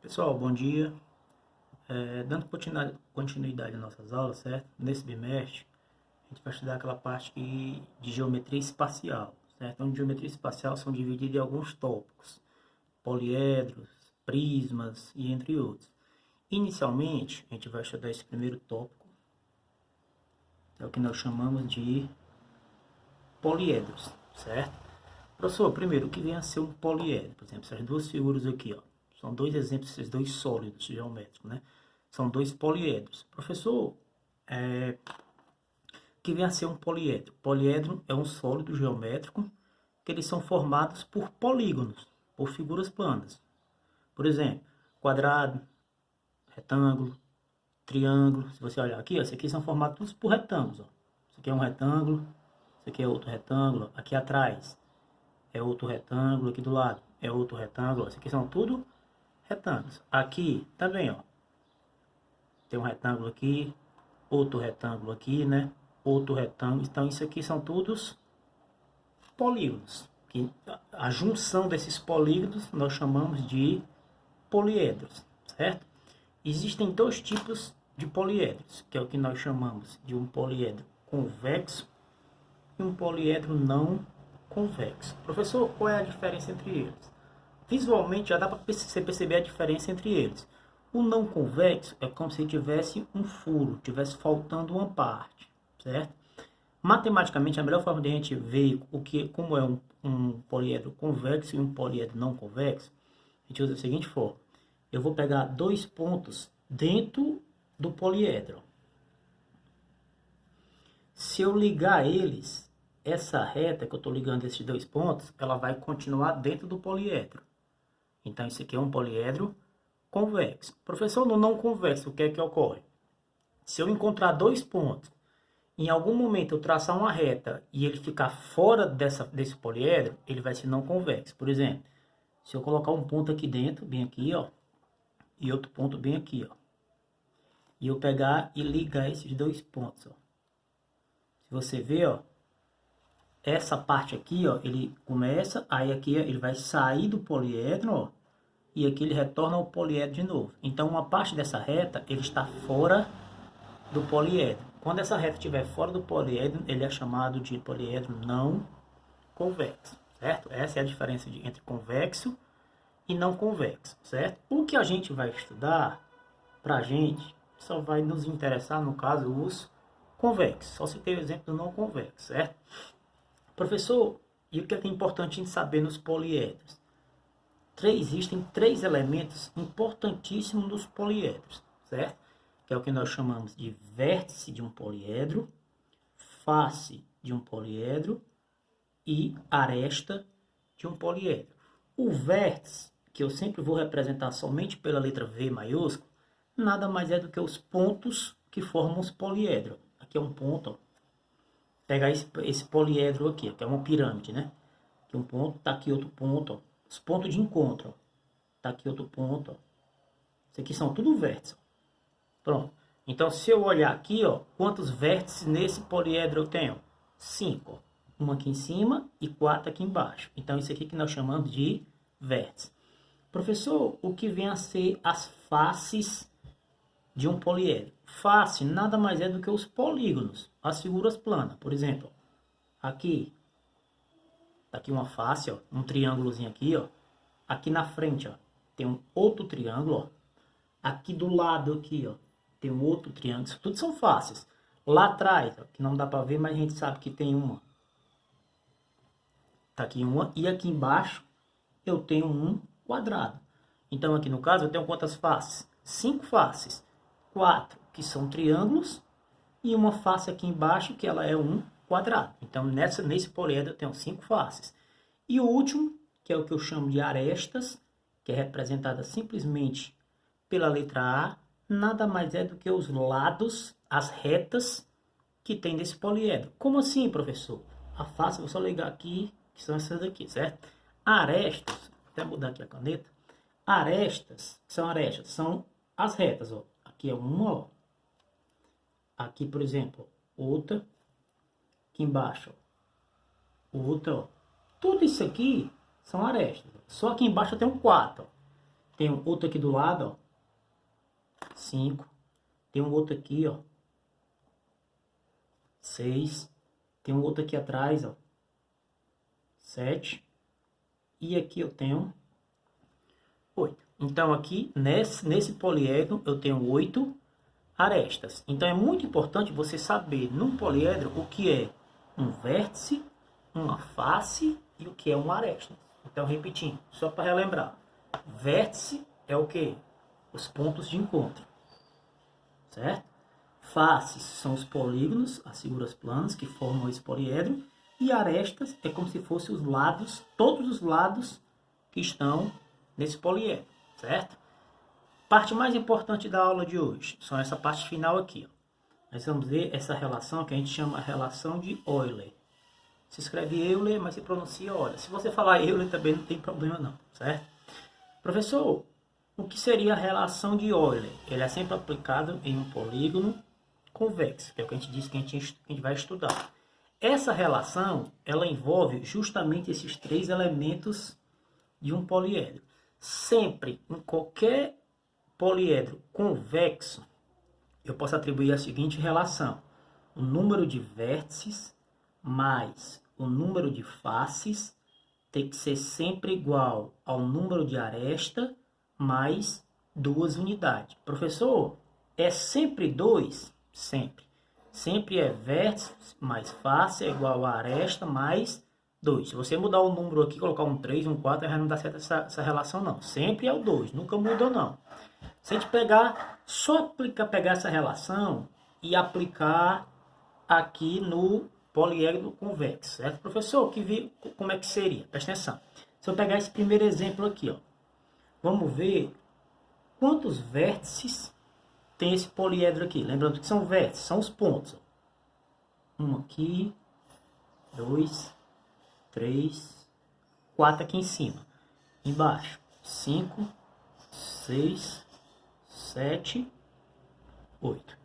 Pessoal, bom dia. Dando continuidade às nossas aulas, certo? Nesse bimestre, a gente vai estudar aquela parte de geometria espacial, certo? Então, geometria espacial são divididos em alguns tópicos, poliedros, prismas e entre outros. Inicialmente, a gente vai estudar esse primeiro tópico, que é o que nós chamamos de poliedros, certo? Professor, primeiro, o que vem a ser um poliedro? Por exemplo, essas duas figuras aqui, ó. São dois exemplos, esses dois sólidos geométricos, né? São dois poliedros. Professor, o que vem a ser um poliedro? Poliedro é um sólido geométrico que eles são formados por polígonos, por figuras planas. Por exemplo, quadrado, retângulo, triângulo. Se você olhar aqui, ó, esses aqui são formados todos por retângulos. Ó. Esse aqui é um retângulo, esse aqui é outro retângulo. Aqui atrás é outro retângulo, aqui do lado é outro retângulo. Esses aqui são tudo retângulos. Aqui também, ó. Tem um retângulo aqui, outro retângulo aqui, né? Outro retângulo. Então, isso aqui são todos polígonos. Que a junção desses polígonos nós chamamos de poliedros, certo? Existem dois tipos de poliedros, que é o que nós chamamos de um poliedro convexo e um poliedro não convexo. Professor, qual é a diferença entre eles? Visualmente já dá para você perceber a diferença entre eles. O não convexo é como se tivesse um furo, tivesse faltando uma parte, certo? Matematicamente, a melhor forma de a gente ver como é um poliedro convexo e um poliedro não convexo, a gente usa da seguinte forma. Eu vou pegar dois pontos dentro do poliedro. Se eu ligar eles, essa reta que eu estou ligando esses dois pontos, ela vai continuar dentro do poliedro. Então, isso aqui é um poliedro convexo. Professor, no não convexo, o que é que ocorre? Se eu encontrar dois pontos, em algum momento eu traçar uma reta e ele ficar fora desse poliedro, ele vai ser não convexo. Por exemplo, se eu colocar um ponto aqui dentro, bem aqui, ó, e outro ponto bem aqui, ó, e eu pegar e ligar esses dois pontos, ó. Se você ver, ó, essa parte aqui, ó, ele começa, aí aqui ele vai sair do poliedro, ó, e aqui ele retorna ao poliedro de novo. Então, uma parte dessa reta, ele está fora do poliedro. Quando essa reta estiver fora do poliedro, ele é chamado de poliedro não convexo, certo? Essa é a diferença entre convexo e não convexo, certo? O que a gente vai estudar, pra gente, só vai nos interessar, no caso, os convexos. Só se tem o exemplo do não convexo, certo? Professor, e o que é importante em saber nos poliedros? Existem três elementos importantíssimos nos poliedros, certo? Que é o que nós chamamos de vértice de um poliedro, face de um poliedro e aresta de um poliedro. O vértice, que eu sempre vou representar somente pela letra V maiúsculo, nada mais é do que os pontos que formam os poliedros. Aqui é um ponto, ó. Pegar esse poliedro aqui, que é uma pirâmide, né? Aqui um ponto, tá aqui outro ponto, ó. Os pontos de encontro, ó. Tá aqui outro ponto, ó. Isso aqui são tudo vértices. Pronto. Então, se eu olhar aqui, ó, quantos vértices nesse poliedro eu tenho? 5. Um aqui em cima e 4 aqui embaixo. Então, isso aqui que nós chamamos de vértice. Professor, o que vem a ser as faces de um poliedro? Face nada mais é do que os polígonos, as figuras planas. Por exemplo, aqui, tá aqui uma face, ó, um triângulozinho aqui, ó. Aqui na frente, ó, tem um outro triângulo, ó. Aqui do lado aqui, ó, tem um outro triângulo. Isso tudo são faces. Lá atrás, ó, que não dá para ver, mas a gente sabe que tem uma. Tá aqui uma. E aqui embaixo eu tenho um quadrado. Então aqui no caso eu tenho quantas faces? 5 faces. 4 que são triângulos e uma face aqui embaixo que ela é um quadrado. Então nesse poliedro eu tenho 5 faces. E o último, que é o que eu chamo de arestas, que é representada simplesmente pela letra A, nada mais é do que os lados, as retas que tem desse poliedro. Como assim, professor? A face, vou só ligar aqui, que são essas aqui, certo? Arestas, vou até mudar aqui a caneta. Arestas, são as retas, ó. Aqui é uma, ó. Aqui, por exemplo, outra. Aqui embaixo, ó. Outra, ó. Tudo isso aqui são arestas. Só aqui embaixo eu tenho 4, ó. Tem um outro aqui do lado, ó. 5. Tem um outro aqui, ó. 6. Tem um outro aqui atrás, ó. 7. E aqui eu tenho 8. Então aqui, nesse poliedro, eu tenho 8 arestas. Então é muito importante você saber, num poliedro, o que é um vértice, uma face e o que é uma aresta. Então, repetindo, só para relembrar. Vértice é o que? Os pontos de encontro. Certo? Faces são os polígonos, as figuras planas que formam esse poliedro. E arestas é como se fossem os lados, todos os lados que estão nesse poliedro. Certo? Parte mais importante da aula de hoje são essa parte final aqui. Ó. Nós vamos ver essa relação que a gente chama relação de Euler. Se escreve Euler, mas se pronuncia Euler. Se você falar Euler também não tem problema não, certo? Professor, o que seria a relação de Euler? Ele é sempre aplicado em um polígono convexo, que é o que a gente disse que a gente vai estudar. Essa relação, ela envolve justamente esses 3 elementos de um poliedro. Sempre, em qualquer poliedro convexo, eu posso atribuir a seguinte relação: o número de vértices mais o número de faces tem que ser sempre igual ao número de aresta mais 2 unidades. Professor, é sempre 2? Sempre. Sempre é vértice mais face é igual a aresta mais 2. Se você mudar o número aqui, colocar um 3, um 4, já não dá certo essa relação não. Sempre é o 2, nunca muda não. Se a gente pegar essa relação e aplicar aqui no poliedro convexo, certo, professor? Como é que seria? Presta atenção. Se eu pegar esse primeiro exemplo aqui, ó, vamos ver quantos vértices tem esse poliedro aqui. Lembrando que são vértices, são os pontos. Ó. 1 aqui, 2, 3, 4 aqui em cima. Embaixo, 5, 6, 7, 8.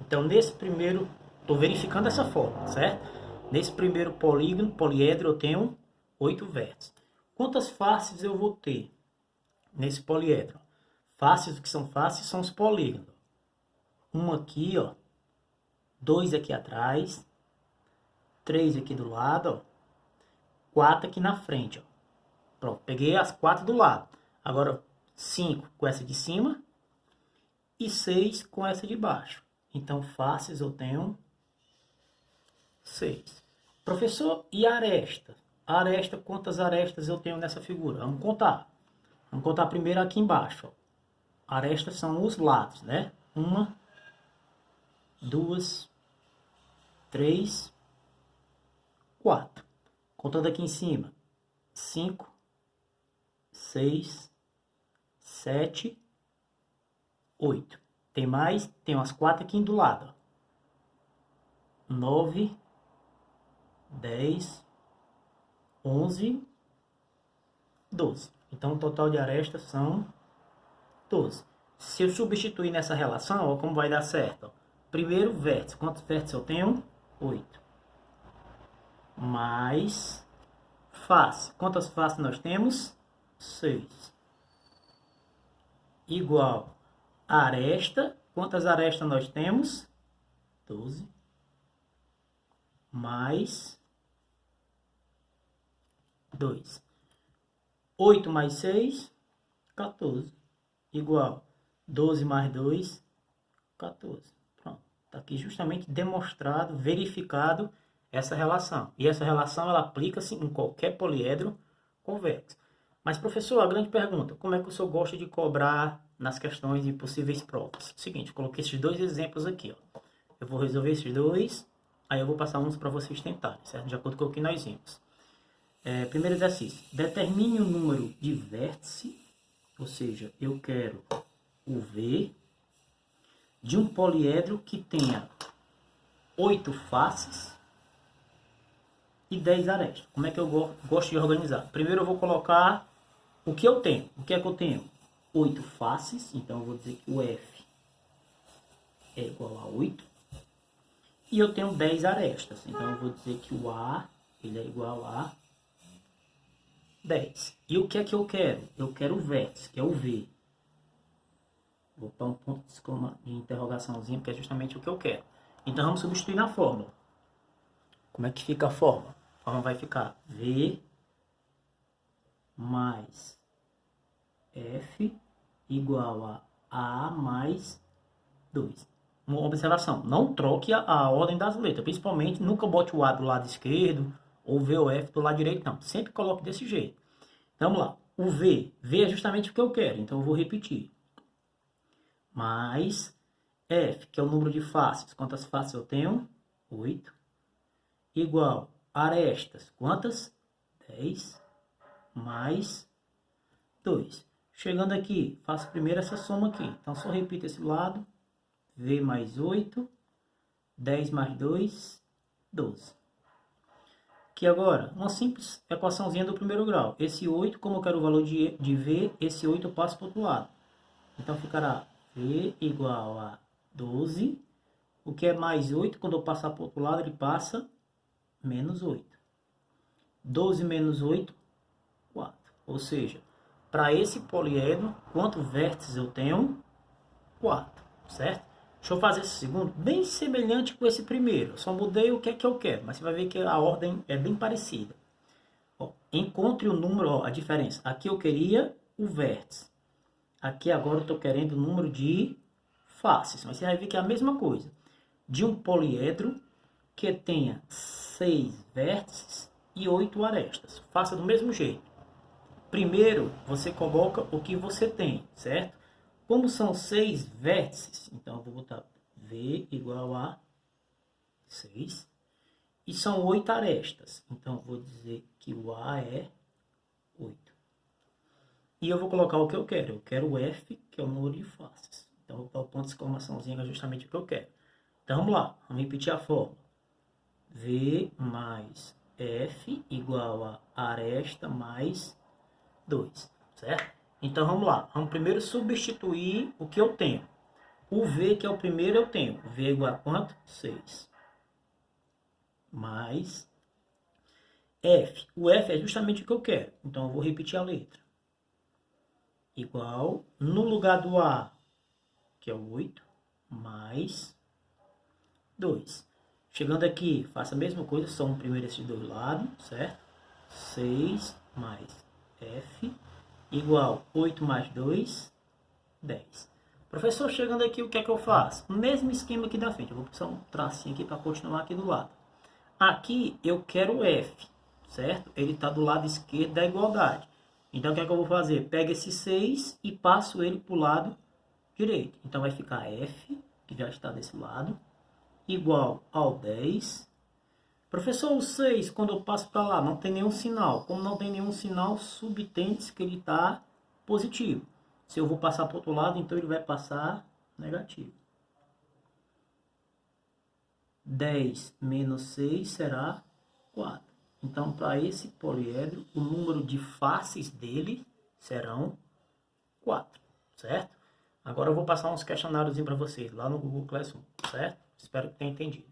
Então, nesse primeiro, estou verificando essa forma, certo? Nesse primeiro poliedro, eu tenho 8 vértices. Quantas faces eu vou ter nesse poliedro? Faces, o que são faces, são os polígonos. 1 aqui, ó. 2 aqui atrás. 3 aqui do lado, ó. 4 aqui na frente, ó. Pronto, peguei as 4 do lado. Agora, 5 com essa de cima e 6 com essa de baixo. Então, faces eu tenho 6. Professor, e aresta? Aresta, quantas arestas eu tenho nessa figura? Vamos contar. Vamos contar primeiro aqui embaixo. Ó. Arestas são os lados, né? 1, 2, 3, 4. Contando aqui em cima. 5, 6, 7, 8. Tem mais? Tem umas 4 aqui do lado. 9, 10, 11, 12. Então, o total de arestas são 12. Se eu substituir nessa relação, ó, como vai dar certo? Ó. Primeiro vértice. Quantos vértices eu tenho? 8. Mais face. Quantas faces nós temos? 6. Igual a aresta. Quantas arestas nós temos? 12. Mais 2. 8 mais 6, 14. Igual 12 mais 2, 14. Pronto. Está aqui justamente demonstrado, verificado essa relação. E essa relação ela aplica-se em qualquer poliedro convexo. Mas, professor, a grande pergunta, como é que o senhor gosta de cobrar nas questões de possíveis provas? Seguinte, eu coloquei esses 2 exemplos aqui. Ó. Eu vou resolver esses 2, aí eu vou passar uns para vocês tentarem, certo? De acordo com o que nós vimos. Primeiro exercício. Determine o número de vértice, ou seja, eu quero o V de um poliedro que tenha 8 faces e 10 arestas. Como é que eu gosto de organizar? Primeiro eu vou colocar o que eu tenho. O que é que eu tenho? 8 faces, então eu vou dizer que o F é igual a 8. E eu tenho 10 arestas, então eu vou dizer que o A ele é igual a 10. E o que é que eu quero? Eu quero o vértice, que é o V. Vou botar um ponto de interrogaçãozinho, que é justamente o que eu quero. Então, vamos substituir na fórmula. Como é que fica a fórmula? A fórmula vai ficar V mais F igual a mais 2. Uma observação, não troque a ordem das letras, principalmente nunca bote o A do lado esquerdo ou V ou F do lado direito, não. Sempre coloque desse jeito. Então, vamos lá. O V é justamente o que eu quero, então eu vou repetir. Mais F, que é o número de faces. Quantas faces eu tenho? 8. Igual arestas. Quantas? 10 mais 2. Chegando aqui, faço primeiro essa soma aqui. Então, só repito esse lado. V mais 8. 10 mais 2, 12. Aqui agora, uma simples equaçãozinha do primeiro grau. Esse 8, como eu quero o valor de V, esse 8 eu passo para o outro lado. Então, ficará V igual a 12. O que é mais 8, quando eu passar para o outro lado, ele passa menos 8. 12 menos 8, 4. Ou seja, para esse poliedro, quantos vértices eu tenho? 4, certo? Deixa eu fazer esse segundo, bem semelhante com esse primeiro. Eu só mudei o que é que eu quero, mas você vai ver que a ordem é bem parecida. Ó, encontre o número, ó, a diferença. Aqui eu queria o vértice. Aqui agora eu estou querendo o número de faces. Mas você vai ver que é a mesma coisa. De um poliedro que tenha 6 vértices e 8 arestas. Faça do mesmo jeito. Primeiro, você coloca o que você tem, certo? Como são 6 vértices, então eu vou botar V igual a 6. E são 8 arestas, então eu vou dizer que o A é 8. E eu vou colocar o que eu quero. Eu quero o F, que é o número de faces. Então eu vou botar o ponto de exclamaçãozinho, que é justamente o que eu quero. Então vamos lá, vamos repetir a fórmula. V mais F igual a aresta mais 2, certo? Então vamos lá, vamos primeiro substituir o que eu tenho. O V, que é o primeiro, eu tenho. V igual a quanto? 6. Mais F. O F é justamente o que eu quero. Então eu vou repetir a letra. Igual, no lugar do A, que é o 8, mais 2. Chegando aqui, faça a mesma coisa, soma primeiro esses dois lados, certo? 6 mais F igual 8 mais 2, 10. Professor, chegando aqui, o que é que eu faço? O mesmo esquema aqui da frente. Eu vou passar um tracinho aqui para continuar aqui do lado. Aqui eu quero o F, certo? Ele está do lado esquerdo da igualdade. Então, o que é que eu vou fazer? Pego esse 6 e passo ele para o lado direito. Então, vai ficar F, que já está desse lado, igual ao 10. Professor, o 6, quando eu passo para lá, não tem nenhum sinal. Como não tem nenhum sinal, subtende-se que ele está positivo. Se eu vou passar para o outro lado, então ele vai passar negativo. 10 menos 6 será 4. Então, para esse poliedro, o número de faces dele serão 4, certo? Agora eu vou passar uns questionários para vocês lá no Google Classroom, certo? Espero que tenham entendido.